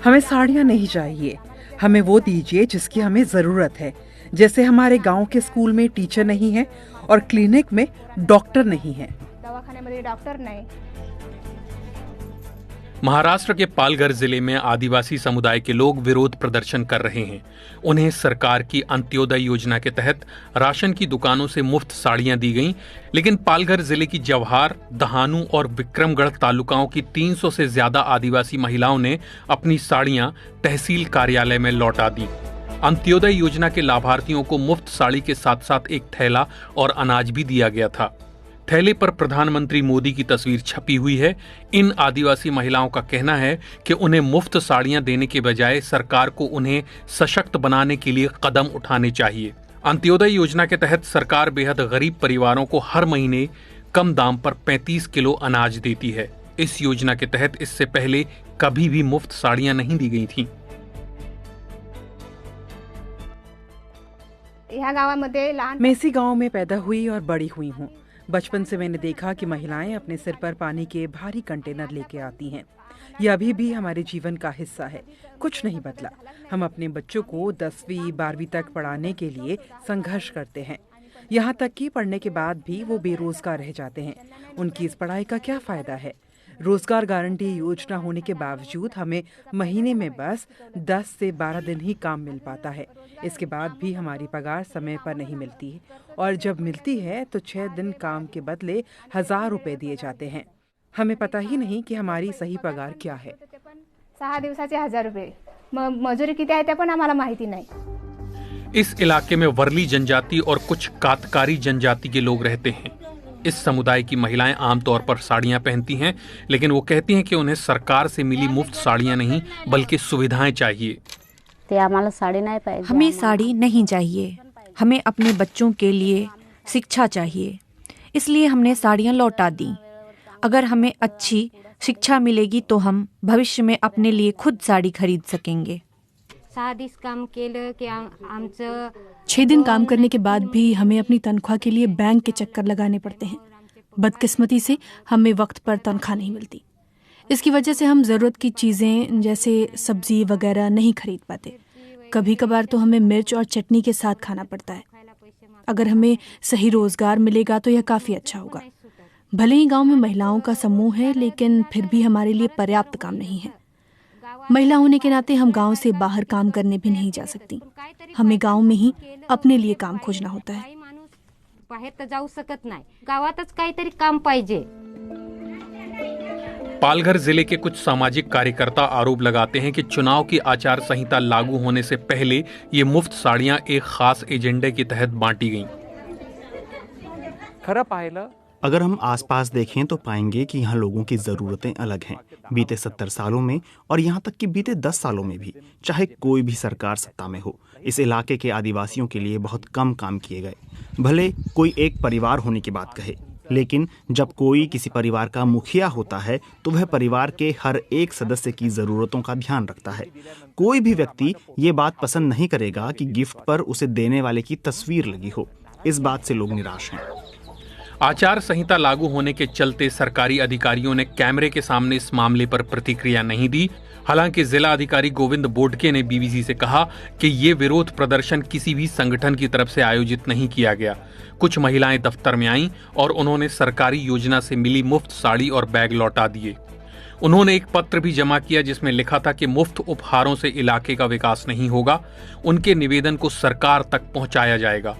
हमें साड़ियाँ नहीं चाहिए, हमें वो दीजिए जिसकी हमें जरूरत है। जैसे हमारे गांव के स्कूल में टीचर नहीं है और क्लिनिक में डॉक्टर नहीं है। दवाखाने में डॉक्टर नहीं। महाराष्ट्र के पालघर जिले में आदिवासी समुदाय के लोग विरोध प्रदर्शन कर रहे हैं। उन्हें सरकार की अंत्योदय योजना के तहत राशन की दुकानों से मुफ्त साड़ियां दी गईं, लेकिन पालघर जिले की जवाहर, दहानू और विक्रमगढ़ तालुकाओं की 300 से ज्यादा आदिवासी महिलाओं ने अपनी साड़ियां तहसील कार्यालय में लौटा दी। अंत्योदय योजना के लाभार्थियों को मुफ्त साड़ी के साथ साथ एक थैला और अनाज भी दिया गया था। थैले पर प्रधानमंत्री मोदी की तस्वीर छपी हुई है। इन आदिवासी महिलाओं का कहना है कि उन्हें मुफ्त साड़ियां देने के बजाय सरकार को उन्हें सशक्त बनाने के लिए कदम उठाने चाहिए। अंत्योदय योजना के तहत सरकार बेहद गरीब परिवारों को हर महीने कम दाम पर 35 किलो अनाज देती है। इस योजना के तहत इससे पहले कभी भी मुफ्त साड़ियां नहीं दी गई थीं। मैं इसी गांव में पैदा हुई और बड़ी हुई हूँ। बचपन से मैंने देखा कि महिलाएं अपने सिर पर पानी के भारी कंटेनर लेके आती हैं। ये अभी भी हमारे जीवन का हिस्सा है, कुछ नहीं बदला। हम अपने बच्चों को 10वीं 12वीं तक पढ़ाने के लिए संघर्ष करते हैं। यहाँ तक कि पढ़ने के बाद भी वो बेरोजगार रह जाते हैं। उनकी इस पढ़ाई का क्या फायदा है? रोजगार गारंटी योजना होने के बावजूद हमें महीने में बस 10 से 12 दिन ही काम मिल पाता है। इसके बाद भी हमारी पगार समय पर नहीं मिलती है और जब मिलती है तो 6 दिन काम के बदले 1000 रुपए दिए जाते हैं। हमें पता ही नहीं कि हमारी सही पगार क्या है। 6 दिवसाचे 1000 रुपये, मजुरी किती आहे ते पण आम्हाला माहिती नाही। इस इलाके में वर्ली जनजाति और कुछ कातकारी जनजाति के लोग रहते हैं। इस समुदाय की महिलाएं आमतौर पर साड़ियां पहनती हैं, लेकिन वो कहती हैं कि उन्हें सरकार से मिली मुफ्त साड़ियां नहीं बल्कि सुविधाएं चाहिए। हमें साड़ी नहीं चाहिए, हमें अपने बच्चों के लिए शिक्षा चाहिए, इसलिए हमने साड़ियां लौटा दी। अगर हमें अच्छी शिक्षा मिलेगी तो हम भविष्य में अपने लिए खुद साड़ी खरीद सकेंगे। 6 दिन काम करने के बाद भी हमें अपनी तनख्वाह के लिए बैंक के चक्कर लगाने पड़ते हैं। बदकिस्मती से हमें वक्त पर तनख्वाह नहीं मिलती। इसकी वजह से हम ज़रूरत की चीज़ें जैसे सब्जी वगैरह नहीं खरीद पाते। कभी कभार तो हमें मिर्च और चटनी के साथ खाना पड़ता है। अगर हमें सही रोज़गार मिलेगा तो यह काफ़ी अच्छा होगा। भले ही गांव में महिलाओं का समूह है, लेकिन फिर भी हमारे लिए पर्याप्त काम नहीं है। महिला होने के नाते हम गांव से बाहर काम करने भी नहीं जा सकती। हमें गांव में ही अपने लिए काम खोजना होता है। पालघर जिले के कुछ सामाजिक कार्यकर्ता आरोप लगाते हैं कि चुनाव की आचार संहिता लागू होने से पहले ये मुफ्त साड़ियां एक खास एजेंडे के तहत बांटी गईं। अगर हम आसपास देखें तो पाएंगे कि यहाँ लोगों की ज़रूरतें अलग हैं। बीते 70 सालों में और यहाँ तक कि बीते 10 सालों में भी, चाहे कोई भी सरकार सत्ता में हो, इस इलाके के आदिवासियों के लिए बहुत कम काम किए गए। भले कोई एक परिवार होने की बात कहे, लेकिन जब कोई किसी परिवार का मुखिया होता है तो वह परिवार के हर एक सदस्य की ज़रूरतों का ध्यान रखता है। कोई भी व्यक्ति ये बात पसंद नहीं करेगा कि गिफ्ट पर उसे देने वाले की तस्वीर लगी हो। इस बात से लोग निराश हैं। आचार संहिता लागू होने के चलते सरकारी अधिकारियों ने कैमरे के सामने इस मामले पर प्रतिक्रिया नहीं दी। हालांकि जिला अधिकारी गोविंद बोडके ने बीबीसी से कहा कि ये विरोध प्रदर्शन किसी भी संगठन की तरफ से आयोजित नहीं किया गया। कुछ महिलाएं दफ्तर में आईं और उन्होंने सरकारी योजना से मिली मुफ्त साड़ी और बैग लौटा दिए। उन्होंने एक पत्र भी जमा किया जिसमें लिखा था कि मुफ्त उपहारों से इलाके का विकास नहीं होगा। उनके निवेदन को सरकार तक पहुंचाया जाएगा।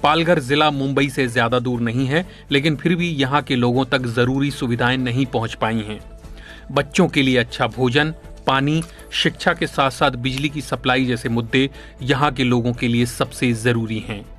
पालघर जिला मुंबई से ज्यादा दूर नहीं है, लेकिन फिर भी यहाँ के लोगों तक जरूरी सुविधाएं नहीं पहुंच पाई हैं। बच्चों के लिए अच्छा भोजन, पानी, शिक्षा के साथ साथ बिजली की सप्लाई जैसे मुद्दे यहाँ के लोगों के लिए सबसे जरूरी हैं।